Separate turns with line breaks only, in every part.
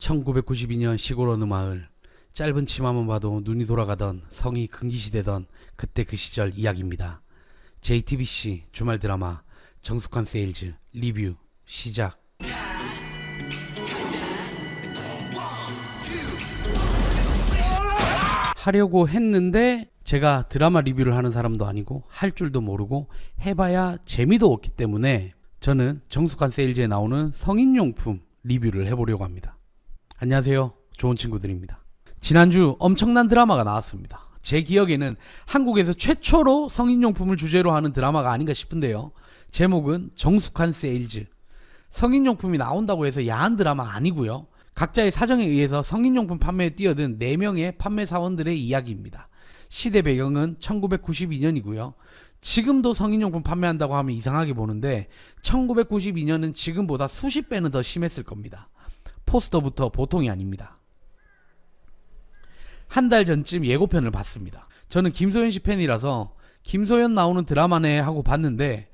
1992년 시골 어느 마을. 짧은 치마만 봐도 눈이 돌아가던 성이 금기시되던 그때 그 시절 이야기입니다. JTBC 주말 드라마 정숙한 세일즈 리뷰 시작. 하려고 했는데 제가 드라마 리뷰를 하는 사람도 아니고 할 줄도 모르고 해봐야 재미도 없기 때문에 저는 정숙한 세일즈에 나오는 성인용품 리뷰를 해보려고 합니다. 안녕하세요, 좋은 친구들입니다. 지난주 엄청난 드라마가 나왔습니다. 제 기억에는 한국에서 최초로 성인용품을 주제로 하는 드라마가 아닌가 싶은데요. 제목은 정숙한 세일즈. 성인용품이 나온다고 해서 야한 드라마 아니고요. 각자의 사정에 의해서 성인용품 판매에 뛰어든 4명의 판매 사원들의 이야기입니다. 시대 배경은 1992년이고요. 지금도 성인용품 판매한다고 하면 이상하게 보는데 1992년은 지금보다 수십 배는 더 심했을 겁니다. 포스터부터 보통이 아닙니다. 한 달 전쯤 예고편을 봤습니다. 저는 김소연 씨 팬이라서 김소연 나오는 드라마네 하고 봤는데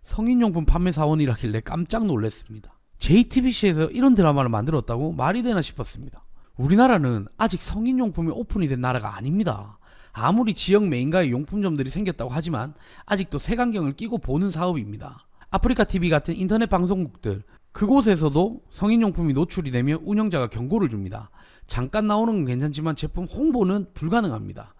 성인용품 판매 사원이라길래 깜짝 놀랐습니다. JTBC에서 이런 드라마를 만들었다고 말이 되나 싶었습니다. 우리나라는 아직 성인용품이 오픈이 된 나라가 아닙니다. 아무리 지역 메인가의 용품점들이 생겼다고 하지만 아직도 색안경을 끼고 보는 사업입니다. 아프리카 TV 같은 인터넷 방송국들, 그곳에서도 성인용품이 노출이 되면 운영자가 경고를 줍니다. 잠깐 나오는 건 괜찮지만 제품 홍보는 불가능합니다.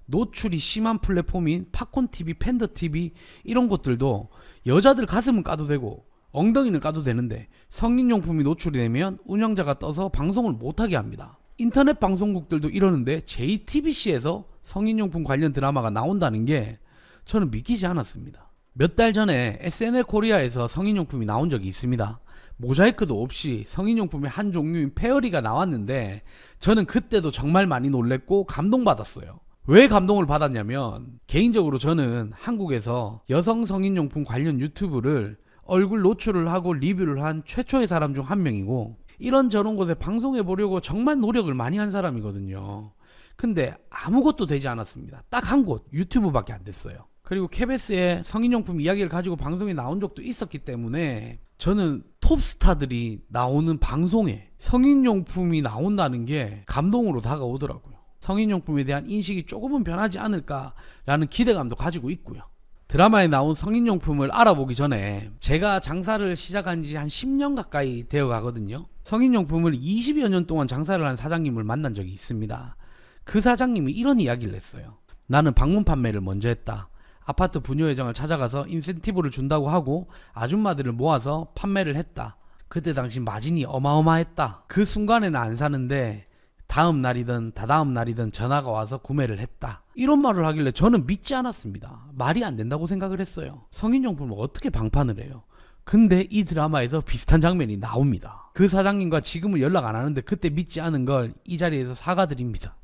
노출이 심한 플랫폼인 팝콘TV, 팬더TV 이런 곳들도 여자들 가슴은 까도 되고 엉덩이는 까도 되는데 성인용품이 노출이 되면 운영자가 떠서 방송을 못하게 합니다. 인터넷 방송국들도 이러는데 JTBC에서 성인용품 관련 드라마가 나온다는 게 저는 믿기지 않았습니다. 몇 달 전에 SNL 코리아에서 성인용품이 나온 적이 있습니다. 모자이크도 없이 성인용품의 한 종류인 페어리가 나왔는데 저는 그때도 정말 많이 놀랬고 감동받았어요. 왜 감동을 받았냐면 개인적으로 저는 한국에서 여성 성인용품 관련 유튜브를 얼굴 노출을 하고 리뷰를 한 최초의 사람 중 한 명이고 이런저런 곳에 방송해 보려고 정말 노력을 많이 한 사람이거든요. 근데 아무것도 되지 않았습니다. 딱 한 곳 유튜브밖에 안 됐어요. 그리고 KBS에 성인용품 이야기를 가지고 방송에 나온 적도 있었기 때문에 저는 톱스타들이 나오는 방송에 성인용품이 나온다는 게 감동으로 다가오더라고요. 성인용품에 대한 인식이 조금은 변하지 않을까라는 기대감도 가지고 있고요. 드라마에 나온 성인용품을 알아보기 전에 제가 장사를 시작한 지 한 10년 가까이 되어 가거든요. 성인용품을 20여 년 동안 장사를 한 사장님을 만난 적이 있습니다. 그 사장님이 이런 이야기를 했어요. 나는 방문 판매를 먼저 했다. 아파트 분녀회장을 찾아가서 인센티브를 준다고 하고 아줌마들을 모아서 판매를 했다. 그때 당시 마진이 어마어마했다. 그 순간에는 안 사는데 다음 날이든 다다음 날이든 전화가 와서 구매를 했다. 이런 말을 하길래 저는 믿지 않았습니다. 말이 안 된다고 생각을 했어요. 성인용품을 어떻게 방판을 해요? 근데 이 드라마에서 비슷한 장면이 나옵니다. 그 사장님과 지금은 연락 안 하는데 그때 믿지 않은 걸 이 자리에서 사과드립니다.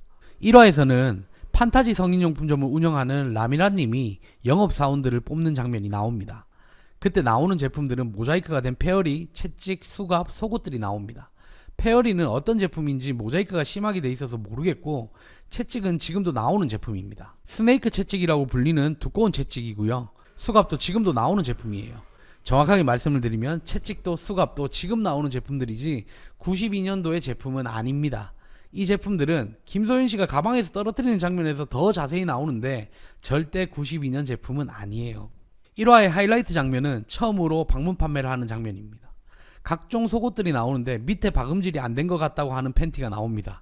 1화에서는 판타지 성인용품점을 운영하는 라미라님이 영업사원들을 뽑는 장면이 나옵니다. 그때 나오는 제품들은 모자이크가 된 페어리, 채찍, 수갑, 속옷들이 나옵니다. 페어리는 어떤 제품인지 모자이크가 심하게 돼 있어서 모르겠고 채찍은 지금도 나오는 제품입니다. 스네이크 채찍이라고 불리는 두꺼운 채찍이고요. 수갑도 지금도 나오는 제품이에요. 정확하게 말씀을 드리면 채찍도 수갑도 지금 나오는 제품들이지 92년도의 제품은 아닙니다. 이 제품들은 김소연 씨가 가방에서 떨어뜨리는 장면에서 더 자세히 나오는데 절대 92년 제품은 아니에요. 1화의 하이라이트 장면은 처음으로 방문 판매를 하는 장면입니다. 각종 속옷들이 나오는데 밑에 박음질이 안 된 것 같다고 하는 팬티가 나옵니다.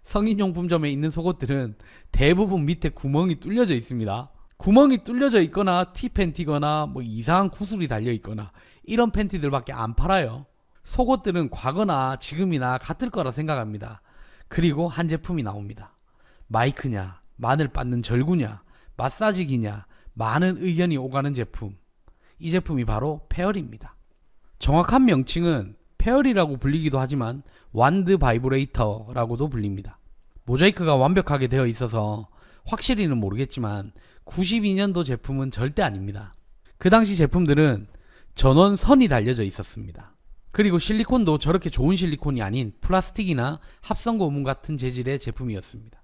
성인용품점에 있는 속옷들은 대부분 밑에 구멍이 뚫려져 있습니다. 구멍이 뚫려져 있거나 티 팬티거나 뭐 이상한 구슬이 달려 있거나 이런 팬티들밖에 안 팔아요. 속옷들은 과거나 지금이나 같을 거라 생각합니다. 그리고 한 제품이 나옵니다. 마이크냐, 마늘 빻는 절구냐, 마사지기냐, 많은 의견이 오가는 제품. 이 제품이 바로 페어리입니다. 정확한 명칭은 페어리라고 불리기도 하지만 완드 바이브레이터라고도 불립니다. 모자이크가 완벽하게 되어 있어서 확실히는 모르겠지만 92년도 제품은 절대 아닙니다. 그 당시 제품들은 전원 선이 달려져 있었습니다. 그리고 실리콘도 저렇게 좋은 실리콘이 아닌 플라스틱이나 합성 고무 같은 재질의 제품이었습니다.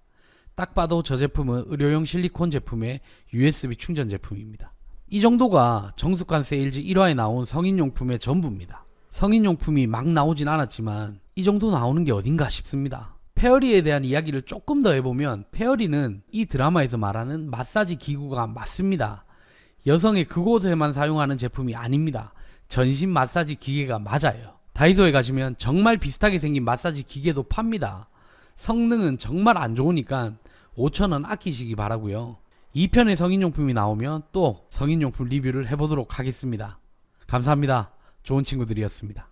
딱 봐도 저 제품은 의료용 실리콘 제품의 USB 충전 제품입니다. 이 정도가 정숙한 세일즈 1화에 나온 성인용품의 전부입니다. 성인용품이 막 나오진 않았지만 이 정도 나오는 게 어딘가 싶습니다. 페어리에 대한 이야기를 조금 더 해보면 페어리는 이 드라마에서 말하는 마사지 기구가 맞습니다. 여성의 그곳에만 사용하는 제품이 아닙니다. 전신 마사지 기계가 맞아요. 다이소에 가시면 정말 비슷하게 생긴 마사지 기계도 팝니다. 성능은 정말 안 좋으니까 5,000원 아끼시기 바라고요. 2편의 성인용품이 나오면 또 성인용품 리뷰를 해보도록 하겠습니다. 감사합니다. 좋은 친구들이었습니다.